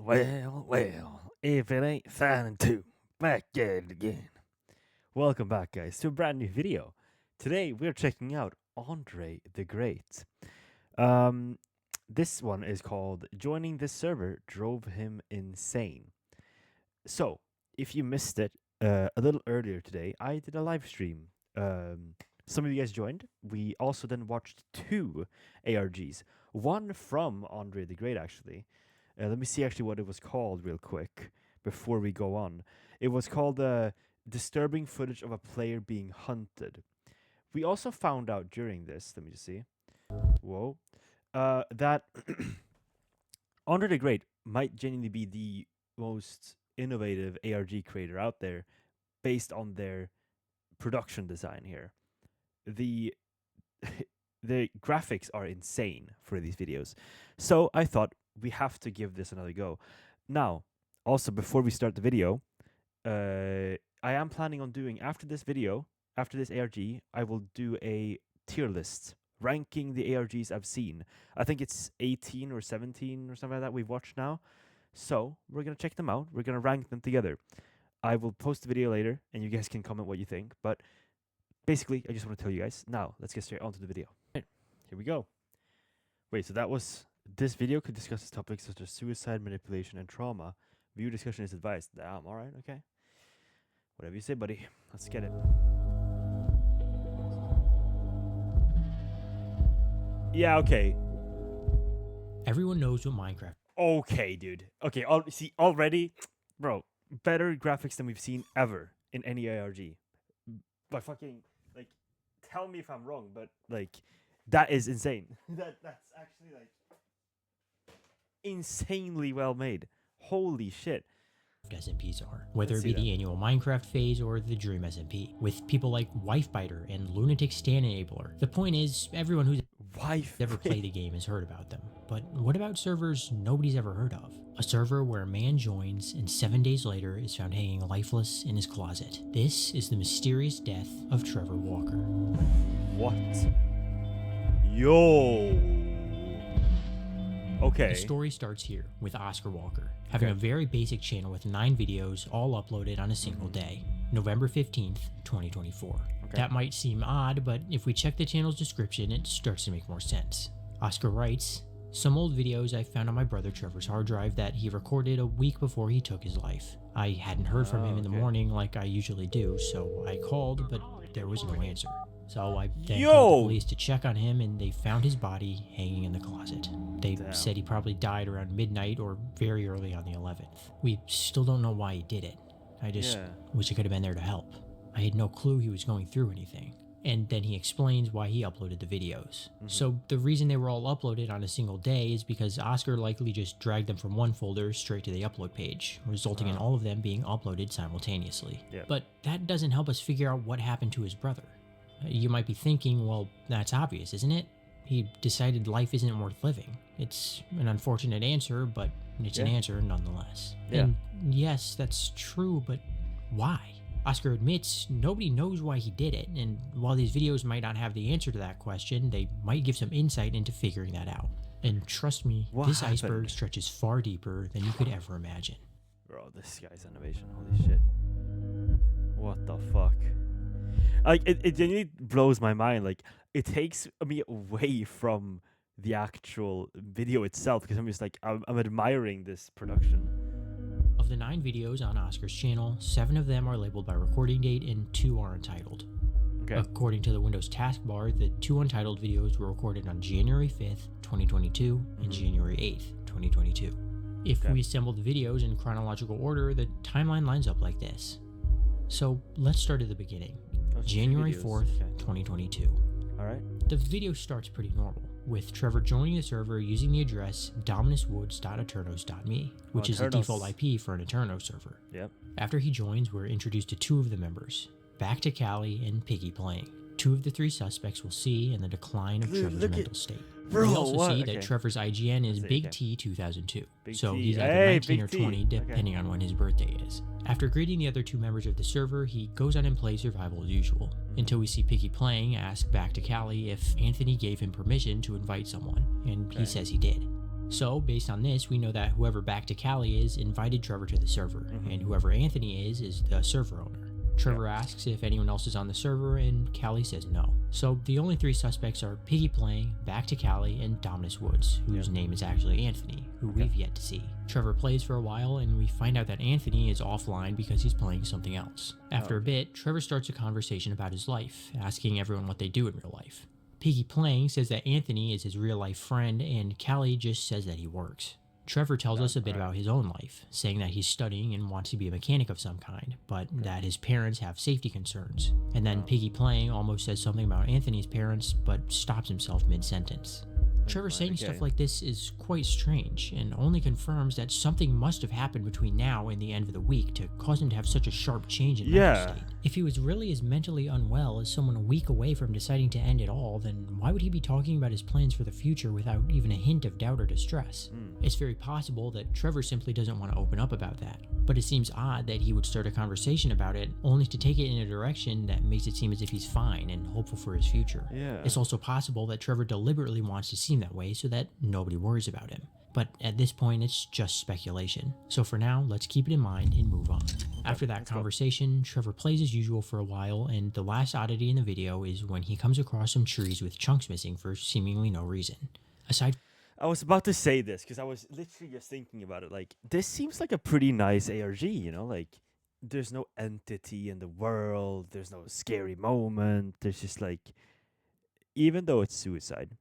Well, if it ain't Silent 2, back at it again. Welcome back, guys, to a brand new video. Today, we're checking out Andre the Great. This one is called Joining this Server Drove Him Insane. So, if you missed it a little earlier today, I did a live stream. Some of you guys joined. We also then watched two ARGs. One from Andre the Great, actually. Let me see actually what it was called real quick before we go on. It was called Disturbing Footage of a Player Being Hunted. We also found out during this, let me just see. Whoa. That Andre the Great might genuinely be the most innovative ARG creator out there based on their production design here. The graphics are insane for these videos. So I thought we have to give this another go. Now, also before we start the video, I am planning on doing after this ARG, I will do a tier list ranking the ARGs I've seen. I think it's 18 or 17 or something like that we've watched now. So we're going to check them out. We're going to rank them together. I will post the video later and you guys can comment what you think. But basically, I just want to tell you guys. Now, let's get straight onto the video. Right, here we go. Wait, so that was... This video could discuss topics such as suicide, manipulation, and trauma. Viewer discussion is advised. Damn, alright, okay. Whatever you say, buddy. Let's get it. Yeah, okay. Everyone knows what Minecraft. Okay, dude. Okay, see, already, bro, better graphics than we've seen ever in any ARG. But fucking, like, tell me if I'm wrong, but, like, that is insane. That's actually, like, insanely well made. Holy shit. SMPs are, whether it be the annual Minecraft phase or the Dream SMP, with people like Wifebiter and Lunatic Stan Enabler. The point is, everyone who's ever played the game has heard about them. But what about servers nobody's ever heard of? A server where a man joins and 7 days later is found hanging lifeless in his closet. This is the mysterious death of Trevor Walker. What? Yo! Okay. The story starts here with Oscar Walker, having a very basic channel with 9 videos all uploaded on a single day, November 15th, 2024. Okay. That might seem odd, but if we check the channel's description, it starts to make more sense. Oscar writes, "Some old videos I found on my brother Trevor's hard drive that he recorded a week before he took his life. I hadn't heard from him in the morning like I usually do, so I called, but there was no answer. So I then called the police to check on him, and they found his body hanging in the closet. They said he probably died around midnight or very early on the 11th. We still don't know why he did it. I just wish I could have been there to help. I had no clue he was going through anything." And then he explains why he uploaded the videos. So the reason they were all uploaded on a single day is because Oscar likely just dragged them from one folder straight to the upload page, resulting in all of them being uploaded simultaneously. But that doesn't help us figure out what happened to his brother. You might be thinking, well, that's obvious, isn't it? He decided life isn't worth living. It's an unfortunate answer, but it's an answer nonetheless. And yes, that's true, but why? Oscar admits nobody knows why he did it, and while these videos might not have the answer to that question, they might give some insight into figuring that out. And trust me, this iceberg stretches far deeper than you could ever imagine. Bro, this guy's innovation, holy shit. What the fuck? Like, it genuinely blows my mind. Like, it takes me away from the actual video itself, because I'm just like, I'm admiring this production. Of the 9 videos on Oscar's channel, 7 of them are labeled by recording date and 2 are untitled. According to the Windows taskbar, the 2 untitled videos were recorded on January 5th, 2022 and January 8th, 2022. If we assemble the videos in chronological order, the timeline lines up like this. So let's start at the beginning. January 4th, 2022. Alright. The video starts pretty normal, with Trevor joining the server using the address dominuswoods.eternos.me, which is the default IP for an Eternos server. After he joins, we're introduced to 2 of the members, Back to Cali and Piggy Playing. 2 of the 3 suspects we'll see in the decline of Trevor's mental state. We also see that Trevor's IGN is Big T 2002, so he's either 19 or 20 depending on when his birthday is. After greeting the other 2 members of the server, he goes on and plays survival as usual, until we see Piggy Playing ask Back to Cali if Anthony gave him permission to invite someone, and he says he did. So, based on this, we know that whoever Back to Cali is invited Trevor to the server, and whoever Anthony is the server owner. Trevor asks if anyone else is on the server, and Callie says no. So the only 3 suspects are Piggy Playing, Back to Cali, and Dominus Woods, whose name is actually Anthony, who we've yet to see. Trevor plays for a while, and we find out that Anthony is offline because he's playing something else. After a bit, Trevor starts a conversation about his life, asking everyone what they do in real life. Piggy Playing says that Anthony is his real-life friend, and Callie just says that he works. Trevor tells us a bit about his own life, saying that he's studying and wants to be a mechanic of some kind, but that his parents have safety concerns. And then Piggy Playing almost says something about Anthony's parents, but stops himself mid-sentence. Trevor saying stuff like this is quite strange, and only confirms that something must have happened between now and the end of the week to cause him to have such a sharp change in mental state. If he was really as mentally unwell as someone a week away from deciding to end it all, then why would he be talking about his plans for the future without even a hint of doubt or distress? It's very possible that Trevor simply doesn't want to open up about that, but it seems odd that he would start a conversation about it only to take it in a direction that makes it seem as if he's fine and hopeful for his future. It's also possible that Trevor deliberately wants to seem that way so that nobody worries about him. But at this point, it's just speculation. So for now, let's keep it in mind and move on. After that conversation, Trevor plays as usual for a while, and the last oddity in the video is when he comes across some trees with chunks missing for seemingly no reason. I was about to say this because I was literally just thinking about it. Like, this seems like a pretty nice ARG, you know? Like, there's no entity in the world, there's no scary moment. There's just like, even though it's suicide,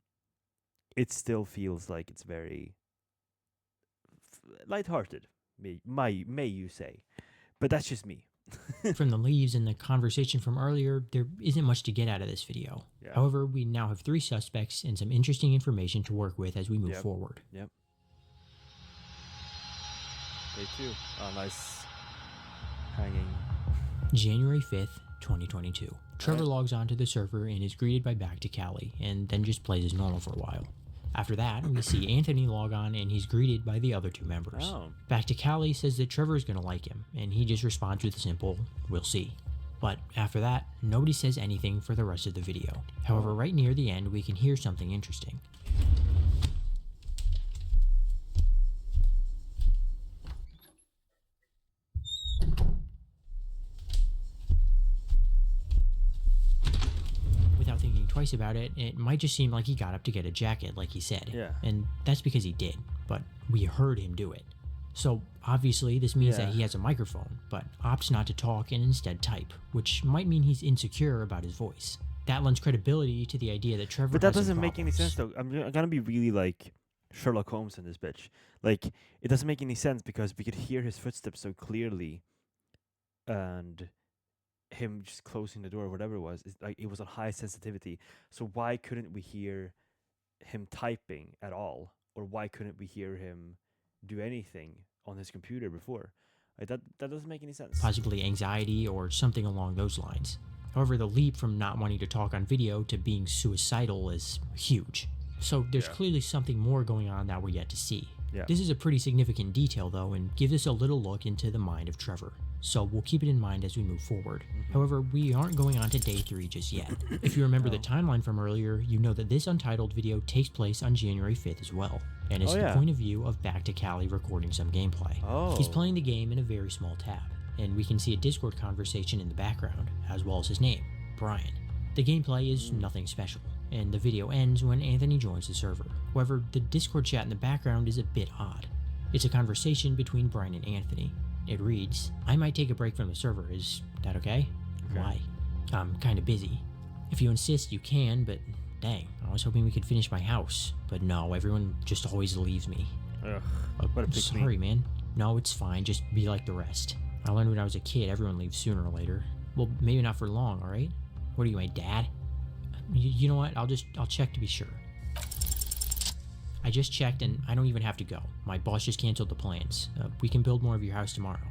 it still feels like it's very lighthearted, may you say. But that's just me. From the leaves and the conversation from earlier, there isn't much to get out of this video. However, we now have 3 suspects and some interesting information to work with as we move forward. Day 2. Oh, nice. Hanging. January 5th, 2022. Trevor logs onto the server and is greeted by Back to Cali, and then just plays as normal for a while. After that, we see Anthony log on and he's greeted by the other 2 members. Back to Cali says that Trevor is going to like him, and he just responds with a simple, "We'll see." But after that, nobody says anything for the rest of the video. However, right near the end, we can hear something interesting. Twice about it, it might just seem like he got up to get a jacket like he said. And that's because he did, but we heard him do it. So obviously this means that he has a microphone, but opts not to talk and instead type, which might mean he's insecure about his voice. That lends credibility to the idea that Trevor But that has some doesn't make any sense though. I'm gonna be really like Sherlock Holmes in this bitch. Like, it doesn't make any sense because we could hear his footsteps so clearly, and him just closing the door or whatever it was, it was on high sensitivity. So why couldn't we hear him typing at all, or why couldn't we hear him do anything on his computer before? Like, that doesn't make any sense. Possibly anxiety or something along those lines. However, the leap from not wanting to talk on video to being suicidal is huge. So there's clearly something more going on that we're yet to see. This is a pretty significant detail though, and gives us a little look into the mind of Trevor. So we'll keep it in mind as we move forward. However, we aren't going on to day 3 just yet. If you remember the timeline from earlier, you know that this Untitled video takes place on January 5th as well, and it's the point of view of Back to Cali recording some gameplay. He's playing the game in a very small tab, and we can see a Discord conversation in the background, as well as his name, Brian. The gameplay is nothing special, and the video ends when Anthony joins the server. However, the Discord chat in the background is a bit odd. It's a conversation between Brian and Anthony. It reads, "I might take a break from the server, is that okay? Why? I'm kinda busy. If you insist, you can, but dang, I was hoping we could finish my house. But no, everyone just always leaves me. Sorry, man. No, it's fine, just be like the rest. I learned when I was a kid, everyone leaves sooner or later. Well, maybe not for long, alright? What are you, my dad? You know what, I'll check to be sure. I just checked and I don't even have to go. My boss just canceled the plans. We can build more of your house tomorrow."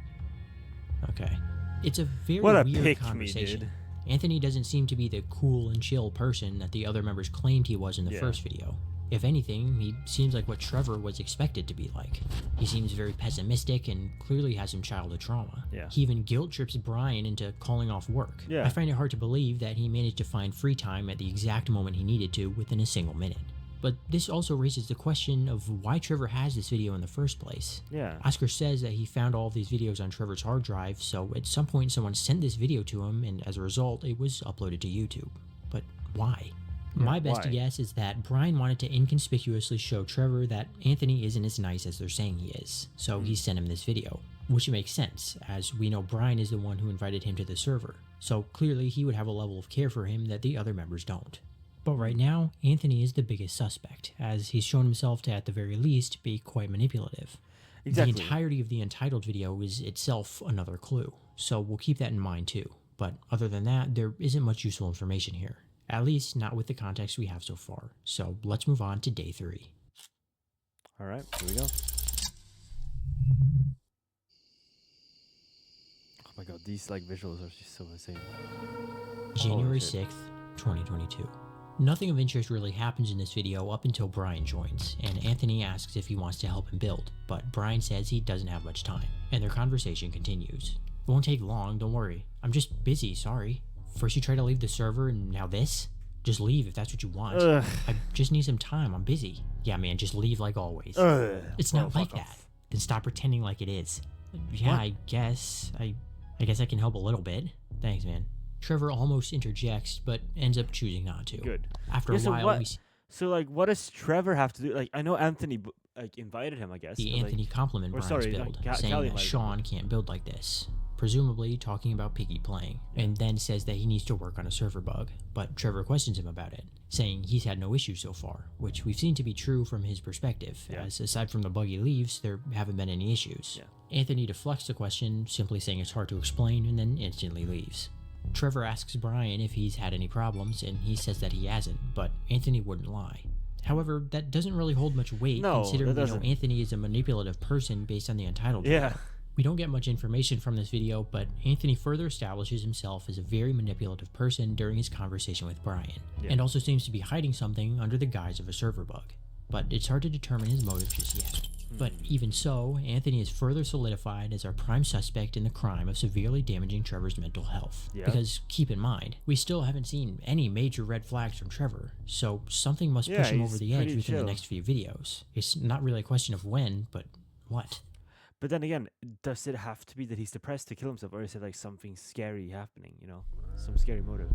Okay. It's a very weird conversation. Anthony doesn't seem to be the cool and chill person that the other members claimed he was in the first video. If anything, he seems like what Trevor was expected to be like. He seems very pessimistic and clearly has some childhood trauma. He even guilt trips Brian into calling off work. I find it hard to believe that he managed to find free time at the exact moment he needed to within a single minute. But this also raises the question of why Trevor has this video in the first place. Yeah. Oscar says that he found all of these videos on Trevor's hard drive, so at some point someone sent this video to him, and as a result, it was uploaded to YouTube. But why? My best guess is that Brian wanted to inconspicuously show Trevor that Anthony isn't as nice as they're saying he is, so he sent him this video. Which makes sense, as we know Brian is the one who invited him to the server, so clearly he would have a level of care for him that the other members don't. But right now, Anthony is the biggest suspect, as he's shown himself to at the very least be quite manipulative. Exactly. The entirety of the Entitled video is itself another clue, so we'll keep that in mind too. But other than that, there isn't much useful information here. At least not with the context we have so far. So let's move on to day 3. Alright, here we go. Oh my god, these like visuals are just so insane. January 6th, 2022. Nothing of interest really happens in this video up until Brian joins, and Anthony asks if he wants to help him build, but Brian says he doesn't have much time, and their conversation continues. It won't take long, don't worry. I'm just busy, sorry. First you try to leave the server, and now this? Just leave if that's what you want. Ugh. I just need some time, I'm busy. Yeah man, just leave like always. It's not like that. Then stop pretending like it is. Yeah, what? I guess I can help a little bit. Thanks, man. Trevor almost interjects, but ends up choosing not to. Good. After a while, so like, what does Trevor have to do? Like, I know Anthony invited him, I guess. The Anthony compliment Brian's build, saying that Sean can't build like this. Presumably talking about Piggy playing, and then says that he needs to work on a server bug, but Trevor questions him about it, saying he's had no issues so far, which we've seen to be true from his perspective, as aside from the bug he leaves, there haven't been any issues. Anthony deflects the question, simply saying it's hard to explain, and then instantly leaves. Trevor asks Brian if he's had any problems, and he says that he hasn't, but Anthony wouldn't lie. However, that doesn't really hold much weight, considering we know Anthony is a manipulative person based on the Entitled video. We don't get much information from this video, but Anthony further establishes himself as a very manipulative person during his conversation with Brian, and also seems to be hiding something under the guise of a server bug. But it's hard to determine his motive just yet. But even so, Anthony is further solidified as our prime suspect in the crime of severely damaging Trevor's mental health. Because keep in mind, we still haven't seen any major red flags from Trevor, so something must push him over the edge within the next few videos. It's not really a question of when, but what. But then again, does it have to be that he's depressed to kill himself, or is it like something scary happening, you know? Some scary motive.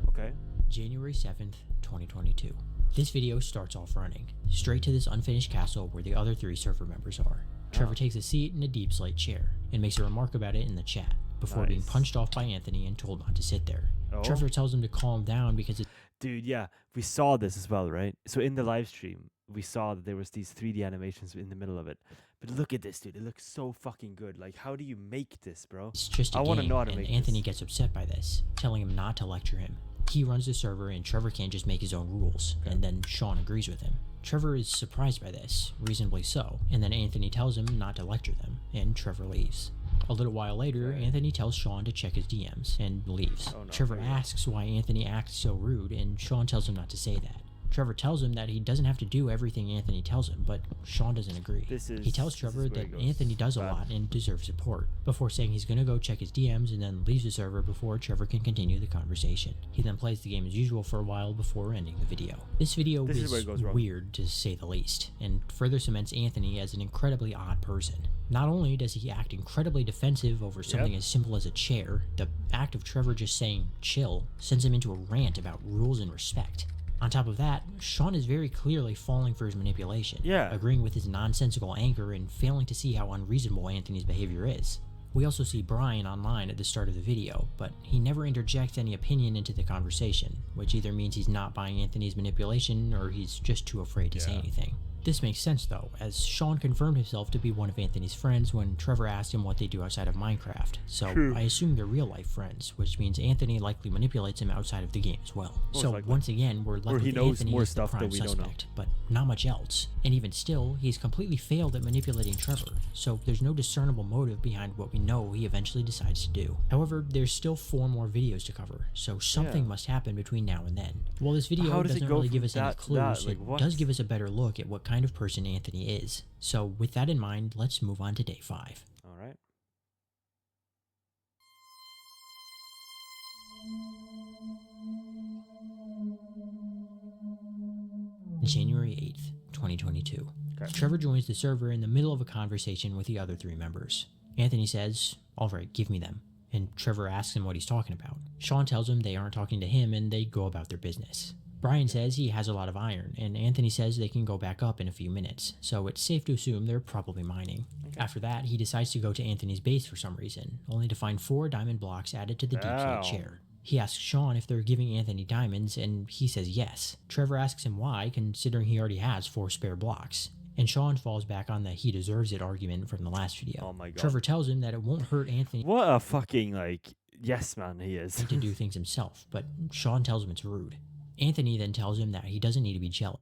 Okay. January 7th, 2022. This video starts off running, straight to this unfinished castle where the other 3 server members are. Trevor takes a seat in a deep slate chair, and makes a remark about it in the chat, before being punched off by Anthony and told not to sit there. Trevor tells him to calm down because it... Dude, yeah, we saw this as well, right? So in the live stream, we saw that there was these 3D animations in the middle of it. But look at this, dude. It looks so fucking good. Like, how do you make this, bro? It's just a game, want to know how to and make Anthony this. gets upset by this, telling him not to lecture him. He runs the server and Trevor can't just make his own rules, and then Sean agrees with him. Trevor is surprised by this, reasonably so, and then Anthony tells him not to lecture them, and Trevor leaves. A little while later, Anthony tells Sean to check his DMs, and leaves. Trevor asks why Anthony acts so rude, and Sean tells him not to say that. Trevor tells him that he doesn't have to do everything Anthony tells him, but Sean doesn't agree. He tells Trevor that Anthony does a lot and deserves support, before saying he's gonna go check his DMs and then leaves the server before Trevor can continue the conversation. He then plays the game as usual for a while before ending the video. This video is weird to say the least, and further cements Anthony as an incredibly odd person. Not only does he act incredibly defensive over something as simple as a chair, the act of Trevor just saying chill sends him into a rant about rules and respect. On top of that, Sean is very clearly falling for his manipulation, agreeing with his nonsensical anger and failing to see how unreasonable Anthony's behavior is. We also see Brian online at the start of the video, but he never interjects any opinion into the conversation, which either means he's not buying Anthony's manipulation or he's just too afraid to say anything. This makes sense though, as Sean confirmed himself to be one of Anthony's friends when Trevor asked him what they do outside of Minecraft, so I assume they're real life friends, which means Anthony likely manipulates him outside of the game as well. Once again, we're left with Anthony as the prime suspect, but not much else. And even still, he's completely failed at manipulating Trevor, so there's no discernible motive behind what we know he eventually decides to do. However, there's still 4 more videos to cover, so something must happen between now and then. While this video doesn't really give us any clues, it does give us a better look at what kind of person Anthony is. So with that in mind, let's move on to day 5. Alright. January 8th, 2022. Okay. Trevor joins the server in the middle of a conversation with the other 3 members. Anthony says, "All right, give me them." And Trevor asks him what he's talking about. Sean tells him they aren't talking to him and they go about their business. Brian says he has a lot of iron, and Anthony says they can go back up in a few minutes, so it's safe to assume they're probably mining. Okay. After that, he decides to go to Anthony's base for some reason, only to find 4 diamond blocks added to the deep slate chair. He asks Sean if they're giving Anthony diamonds, and he says yes. Trevor asks him why, considering he already has 4 spare blocks. And Sean falls back on the "he deserves it" argument from the last video. Oh my god. Trevor tells him that it won't hurt Anthony What a fucking, like, yes man he is. to do things himself, but Sean tells him it's rude. Anthony then tells him that he doesn't need to be jealous,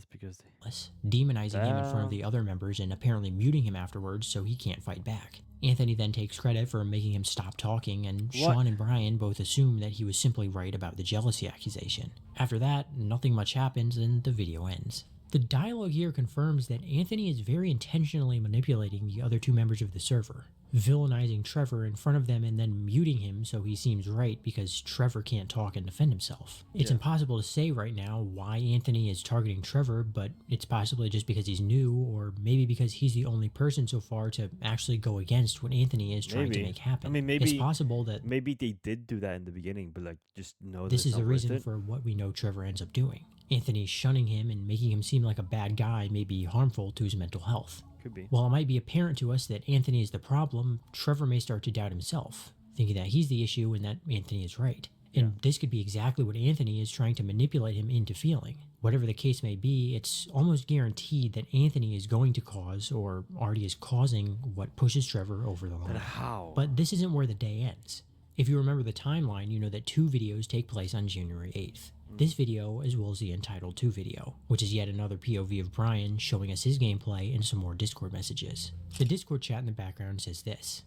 because they... demonizing him in front of the other members and apparently muting him afterwards so he can't fight back. Anthony then takes credit for making him stop talking, and Sean and Brian both assume that he was simply right about the jealousy accusation. After that, nothing much happens and the video ends. The dialogue here confirms that Anthony is very intentionally manipulating the other 2 members of the server, villainizing Trevor in front of them and then muting him so he seems right because Trevor can't talk and defend himself. It's impossible to say right now why Anthony is targeting Trevor, but it's possibly just because he's new, or maybe because he's the only person so far to actually go against what Anthony is trying to make happen. I mean, maybe it's possible that maybe they did do that in the beginning, but like, just know this is the the reason for what we know Trevor ends up doing. Anthony shunning him and making him seem like a bad guy may be harmful to his mental health. Could be. While it might be apparent to us that Anthony is the problem, Trevor may start to doubt himself, thinking that he's the issue and that Anthony is right. And this could be exactly what Anthony is trying to manipulate him into feeling. Whatever the case may be, it's almost guaranteed that Anthony is going to cause, or already is causing, what pushes Trevor over the line. But how? But this isn't where the day ends. If you remember the timeline, you know that 2 videos take place on January 8th. This video, as well as the Entitled 2 video, which is yet another POV of Brian showing us his gameplay and some more Discord messages. The Discord chat in the background says this: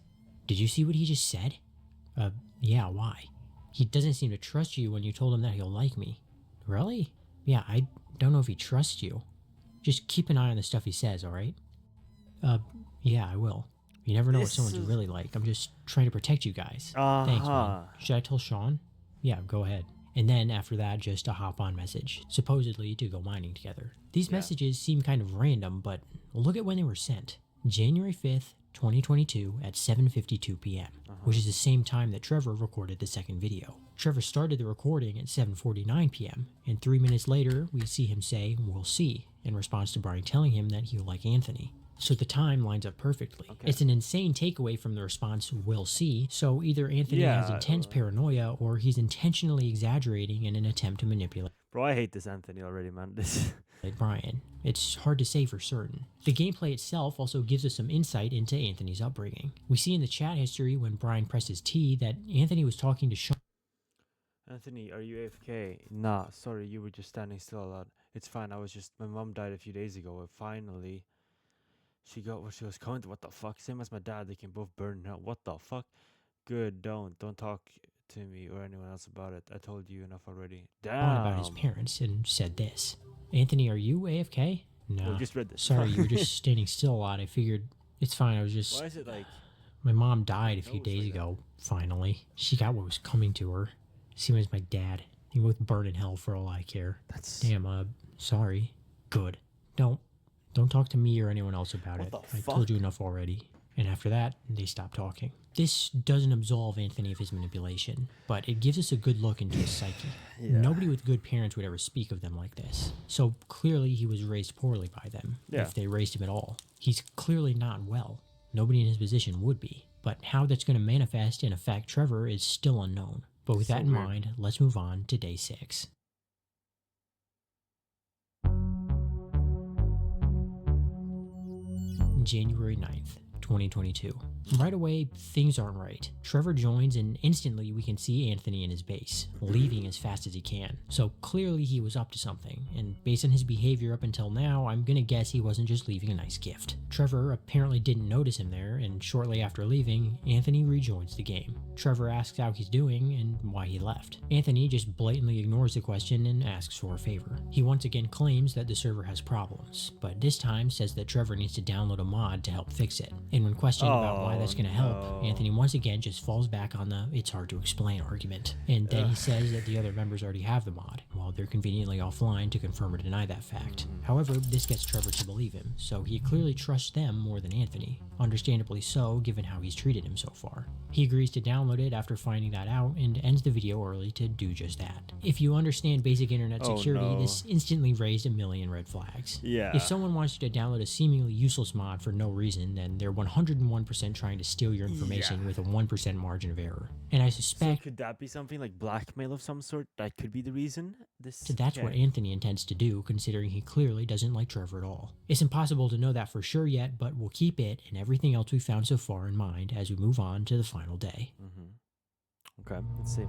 "Did you see what he just said? Yeah, why? He doesn't seem to trust you when you told him that he'll like me." "Really? Yeah, I don't know if he trusts you. Just keep an eye on the stuff he says, alright?" Yeah, I will. You never know what someone's really like. I'm just trying to protect you guys." "Thanks, man. Should I tell Sean?" "Yeah, go ahead." And then after that, just a hop-on message, supposedly to go mining together. These messages seem kind of random, but look at when they were sent. January 5th, 2022 at 7:52 p.m., which is the same time that Trevor recorded the second video. Trevor started the recording at 7:49 p.m., and 3 minutes later, we see him say, "We'll see," in response to Brian telling him that he'll like Anthony. So the time lines up perfectly. It's an insane takeaway from the response, "We'll see," so either Anthony has intense paranoia or he's intentionally exaggerating in an attempt to manipulate Bro, I hate this Anthony already, man. This... Brian. It's hard to say for certain. The gameplay itself also gives us some insight into Anthony's upbringing. We see in the chat history when Brian presses T that Anthony was talking to Sean. "Anthony, are you AFK? Nah, sorry, you were just standing still a lot. It's fine, my mom died a few days ago, and finally... she got what she was coming to." What the fuck? Same as my dad, they can both burn now. What the fuck? "Good, don't talk to me or anyone else about it. I told you enough already." Damn. About his parents and said this: "Anthony, are you AFK? No. I just read this. Sorry, you were just standing still a lot. I figured it's fine. I was just... Why is it like... My mom died a few days ago, finally. She got what was coming to her. Same as my dad. They both burn in hell for all I care." That's... Damn, sorry. Good. Don't talk to me or anyone else about it. I told you enough already. And after that, they stopped talking. This doesn't absolve Anthony of his manipulation, but it gives us a good look into his psyche. Nobody with good parents would ever speak of them like this. So clearly he was raised poorly by them, if they raised him at all. He's clearly not well. Nobody in his position would be. But how that's going to manifest and affect Trevor is still unknown. But with that in mind, let's move on to day 6. January 9th, 2022. Right away, things aren't right. Trevor joins and instantly we can see Anthony in his base, leaving as fast as he can. So clearly he was up to something, and based on his behavior up until now, I'm gonna guess he wasn't just leaving a nice gift. Trevor apparently didn't notice him there, and shortly after leaving, Anthony rejoins the game. Trevor asks how he's doing and why he left. Anthony just blatantly ignores the question and asks for a favor. He once again claims that the server has problems, but this time says that Trevor needs to download a mod to help fix it. And when questioned about why why that's going to help, Anthony once again just falls back on the "it's hard to explain" argument. And then he says that the other members already have the mod, while they're conveniently offline to confirm or deny that fact. However, this gets Trevor to believe him, so he clearly trusts them more than Anthony. Understandably so, given how he's treated him so far. He agrees to download it after finding that out and ends the video early to do just that. If you understand basic internet security, this instantly raised a million red flags. Yeah. If someone wants you to download a seemingly useless mod for no reason, then they're 101% trying to steal your information with a 1% margin of error. And I suspect... So could that be something like blackmail of some sort? That could be the reason? That's what Anthony intends to do, considering he clearly doesn't like Trevor at all. It's impossible to know that for sure yet, but we'll keep it and everything else we found so far in mind as we move on to the final day. Okay, let's see.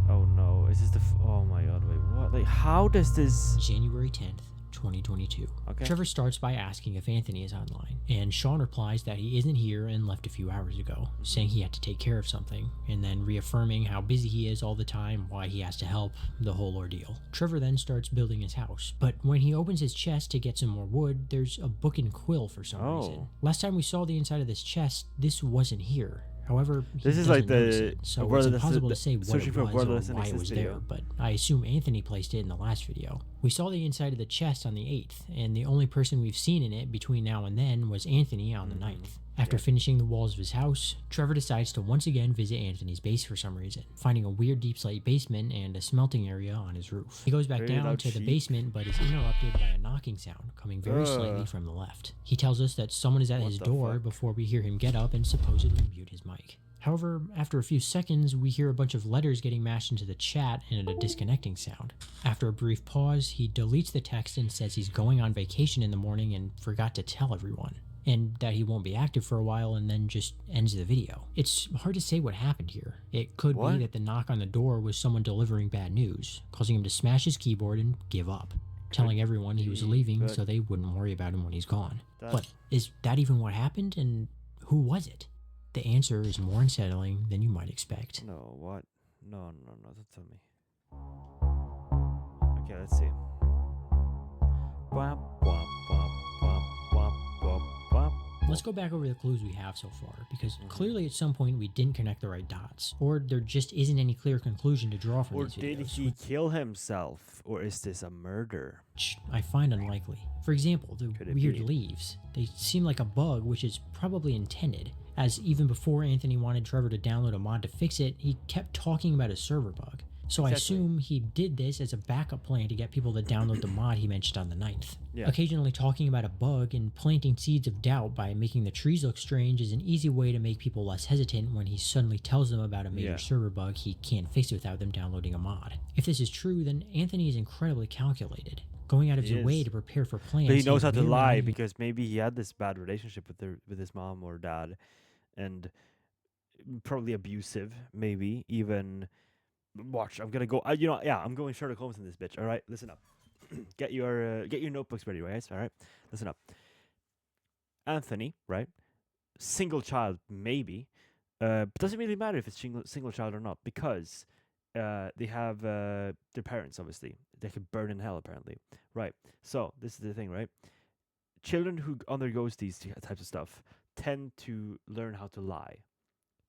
Oh no, is this the... oh my god, wait, what? Like, how does this... January 10th, 2022. Okay. Trevor starts by asking if Anthony is online, and Sean replies that he isn't here and left a few hours ago, saying he had to take care of something, and then reaffirming how busy he is all the time, why he has to help, the whole ordeal. Trevor then starts building his house, but when he opens his chest to get some more wood, there's a book and quill for some reason. Last time we saw the inside of this chest, this wasn't here. However, this is like it, so it's impossible to say what it was or why it was there, but I assume Anthony placed it in the last video. We saw the inside of the chest on the 8th, and the only person we've seen in it between now and then was Anthony on the 9th. After finishing the walls of his house, Trevor decides to once again visit Anthony's base for some reason, finding a weird deep slate basement and a smelting area on his roof. He goes back down to the basement but is interrupted by a knocking sound coming very slightly from the left. He tells us that someone is at his door before we hear him get up and supposedly mute his mic. However, after a few seconds, we hear a bunch of letters getting mashed into the chat and a disconnecting sound. After a brief pause, he deletes the text and says he's going on vacation in the morning and forgot to tell everyone, and that he won't be active for a while, and then just ends the video. It's hard to say what happened here. It could be that the knock on the door was someone delivering bad news, causing him to smash his keyboard and give up, telling everyone he was leaving so they wouldn't worry about him when he's gone. But is that even what happened, and who was it? The answer is more unsettling than you might expect. No, what? No, don't tell me. Okay, let's see. Let's go back over the clues we have so far, because clearly at some point we didn't connect the right dots, or there just isn't any clear conclusion to draw from these videos. Or did he kill himself, or is this a murder? Which I find unlikely. For example, the weird leaves. They seem like a bug, which is probably intended, as even before Anthony wanted Trevor to download a mod to fix it, he kept talking about a server bug. So I assume he did this as a backup plan to get people to download the mod he mentioned on the 9th. Occasionally talking about a bug and planting seeds of doubt by making the trees look strange is an easy way to make people less hesitant when he suddenly tells them about a major server bug he can't fix without them downloading a mod. If this is true, then Anthony is incredibly calculated, going out of his way to prepare for plans. But he knows how to lie because maybe he had this bad relationship with his mom or dad, and probably abusive, maybe even... Watch, I'm gonna go. I'm going Sherlock Holmes in this bitch. All right, listen up. Get your notebooks ready, right? All right, listen up. Anthony, right? Single child, maybe. Doesn't really matter if it's single child or not, because they have their parents. Obviously, they could burn in hell. Apparently, right? So this is the thing, right? Children who undergoes these types of stuff tend to learn how to lie,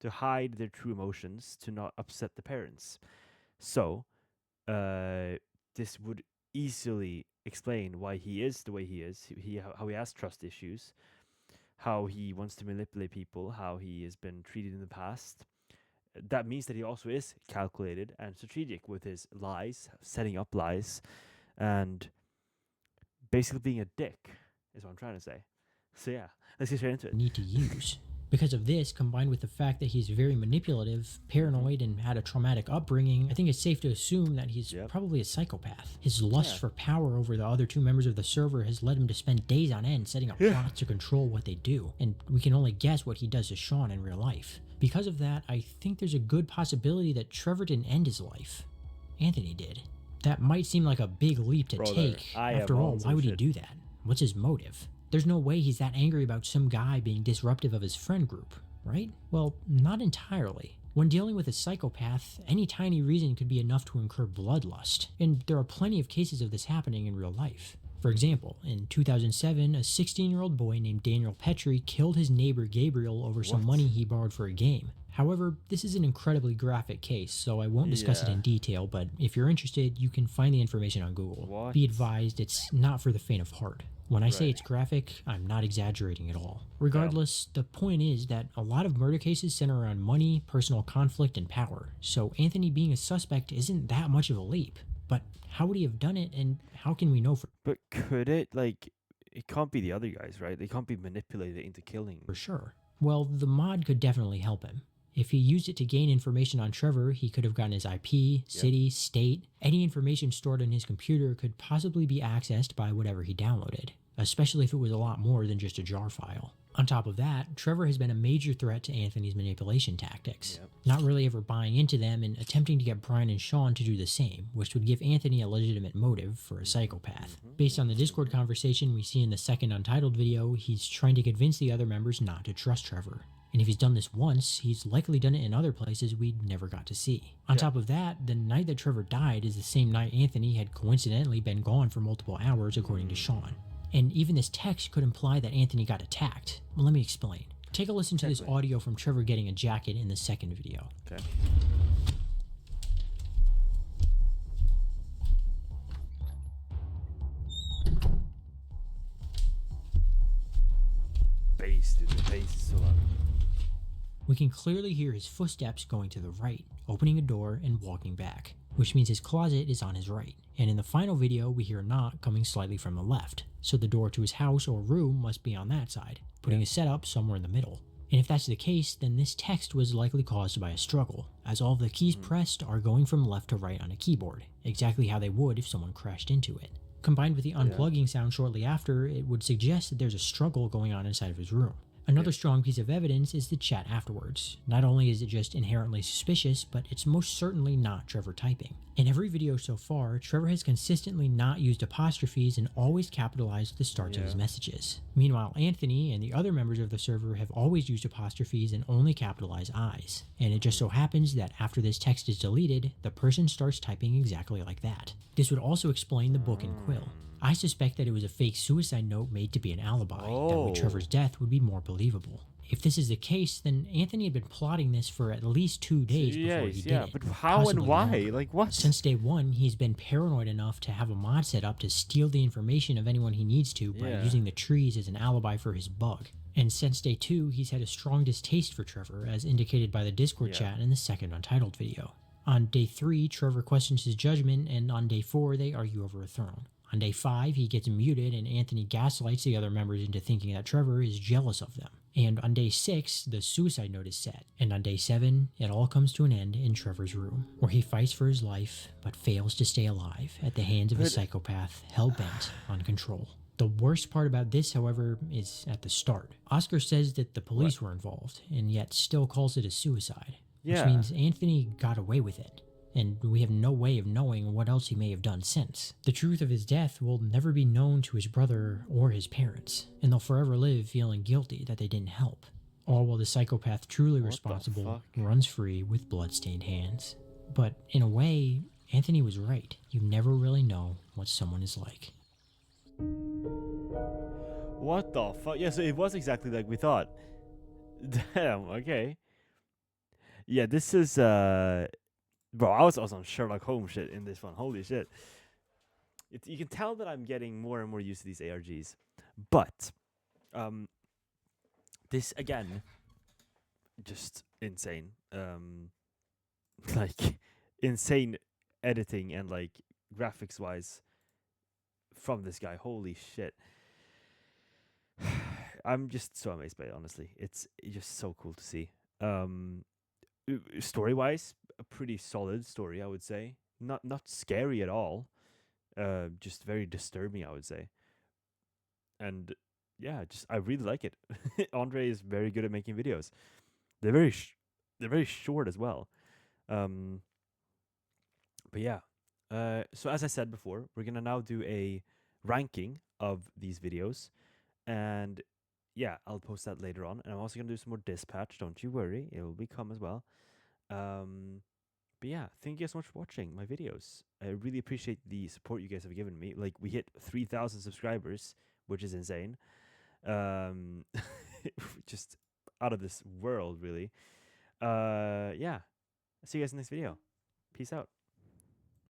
to hide their true emotions, to not upset the parents. So, this would easily explain why he is the way he is, how he has trust issues, how he wants to manipulate people, how he has been treated in the past. That means that he also is calculated and strategic with his lies, setting up lies, and basically being a dick, is what I'm trying to say. So yeah, let's get straight into it. Need to use. Because of this, combined with the fact that he's very manipulative, paranoid, and had a traumatic upbringing, I think it's safe to assume that he's probably a psychopath. His lust for power over the other two members of the server has led him to spend days on end setting up plots to control what they do, and we can only guess what he does to Sean in real life. Because of that, I think there's a good possibility that Trevor didn't end his life. Anthony did. That might seem like a big leap to take. After all, why would he do that? What's his motive? There's no way he's that angry about some guy being disruptive of his friend group, right? Well, not entirely. When dealing with a psychopath, any tiny reason could be enough to incur bloodlust, and there are plenty of cases of this happening in real life. For example, in 2007, a 16-year-old boy named Daniel Petrie killed his neighbor Gabriel over some money What? he borrowed for a game. However, this is an incredibly graphic case, so I won't discuss it Yeah. in detail, but if you're interested, you can find the information on Google. What? Be advised, it's not for the faint of heart. When I say Right. it's graphic, I'm not exaggerating at all. Yeah. Regardless, the point is that a lot of murder cases center around money, personal conflict, and power, so Anthony being a suspect isn't that much of a leap. But how would he have done it, and how can we know But could it, like, it can't be the other guys, right? They can't be manipulated into killing. for sure? Well, the mod could definitely help him. If he used it to gain information on Trevor, he could have gotten his IP, city, state. Any information stored on his computer could possibly be accessed by whatever he downloaded, especially if it was a lot more than just a jar file. On top of that, Trevor has been a major threat to Anthony's manipulation tactics, Yep. not really ever buying into them and attempting to get Brian and Sean to do the same, which would give Anthony a legitimate motive for a psychopath. Based on the Discord conversation we see in the second Untitled video, he's trying to convince the other members not to trust Trevor. And if he's done this once, he's likely done it in other places we never got to see. On top of that, the night that Trevor died is the same night Anthony had coincidentally been gone for multiple hours, according to Sean. And even this text could imply that Anthony got attacked. Well, let me explain. Take a listen to this Exactly. audio from Trevor getting a jacket in the second video. Okay. Bass, dude. The bass is so loud. We can clearly hear his footsteps going to the right, opening a door and walking back, which means his closet is on his right. And in the final video, we hear a knock coming slightly from the left, so the door to his house or room must be on that side, putting his setup somewhere in the middle. And if that's the case, then this text was likely caused by a struggle, as all of the keys pressed are going from left to right on a keyboard, exactly how they would if someone crashed into it. Combined with the unplugging sound shortly after, it would suggest that there's a struggle going on inside of his room. Another strong piece of evidence is the chat afterwards. Not only is it just inherently suspicious, but it's most certainly not Trevor typing. In every video so far, Trevor has consistently not used apostrophes and always capitalized the starts of his messages. Meanwhile, Anthony and the other members of the server have always used apostrophes and only capitalized I's. And it just so happens that after this text is deleted, the person starts typing exactly like that. This would also explain the book and quill. I suspect that it was a fake suicide note made to be an alibi. That way Trevor's death would be more believable. If this is the case, then Anthony had been plotting this for at least 2 days before he did it. But how and possibly why? longer. Like, what? Since day one, he's been paranoid enough to have a mod set up to steal the information of anyone he needs to by using the trees as an alibi for his bug. And since day 2, he's had a strong distaste for Trevor, as indicated by the Discord chat in the second Untitled video. On day 3, Trevor questions his judgment, and on day 4, they argue over a throne. On day 5, he gets muted and Anthony gaslights the other members into thinking that Trevor is jealous of them. And on day 6, the suicide note is set. And on day 7, it all comes to an end in Trevor's room, where he fights for his life, but fails to stay alive at the hands of a psychopath hell-bent on control. The worst part about this, however, is at the start. Oscar says that the police were involved, and yet still calls it a suicide. Which means Anthony got away with it. And we have no way of knowing what else he may have done since. The truth of his death will never be known to his brother or his parents, and they'll forever live feeling guilty that they didn't help. All while the psychopath truly responsible runs free with blood-stained hands. But in a way, Anthony was right. You never really know what someone is like. What the fuck? Yeah, so it was exactly like we thought. Damn, okay. Yeah, this is bro, I was on Sherlock Holmes shit in this one. Holy shit. You can tell that I'm getting more and more used to these ARGs. But this again, just insane. Like insane editing and like graphics wise from this guy. Holy shit. I'm just so amazed by it, honestly. It's just so cool to see. Story wise, a pretty solid story, I would say. Not scary at all. Just very disturbing, I would say. And yeah, just I really like it. Andre is very good at making videos. They're very short as well. But yeah. So as I said before, we're gonna now do a ranking of these videos, and yeah, I'll post that later on. And I'm also gonna do some more dispatch. Don't you worry, it will become as well. But yeah, thank you so much for watching my videos. I really appreciate the support you guys have given me. Like, we hit 3,000 subscribers, which is insane. Just out of this world, really. Yeah. See you guys in the next video. Peace out.